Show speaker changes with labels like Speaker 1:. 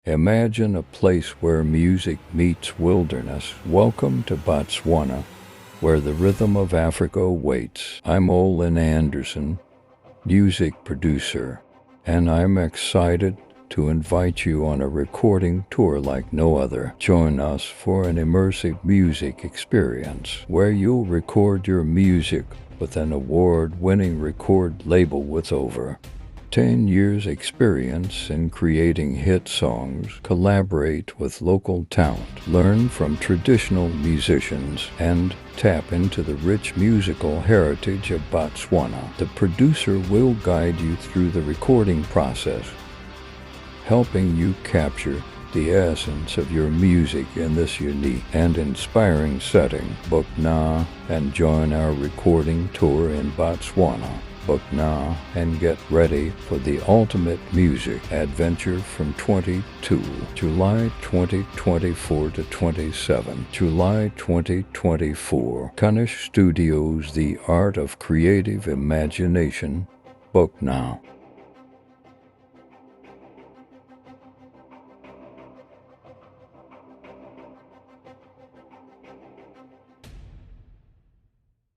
Speaker 1: Imagine a place where music meets wilderness. Welcome to Botswana, where the rhythm of Africa awaits. I'm Olin Anderson, music producer, and I'm excited to invite you on a recording tour like no other. Join us for an immersive music experience where you'll record your music with an award-winning record label with over 10 years experience in creating hit songs, collaborate with local talent, learn from traditional musicians, and tap into the rich musical heritage of Botswana. The producer will guide you through the recording process, helping you capture the essence of your music in this unique and inspiring setting. Book now and join our recording tour in Botswana. Book now and get ready for the ultimate music adventure from July 2024 to 27. July 2024. Kunashe Studios, the art of creative imagination. Book now.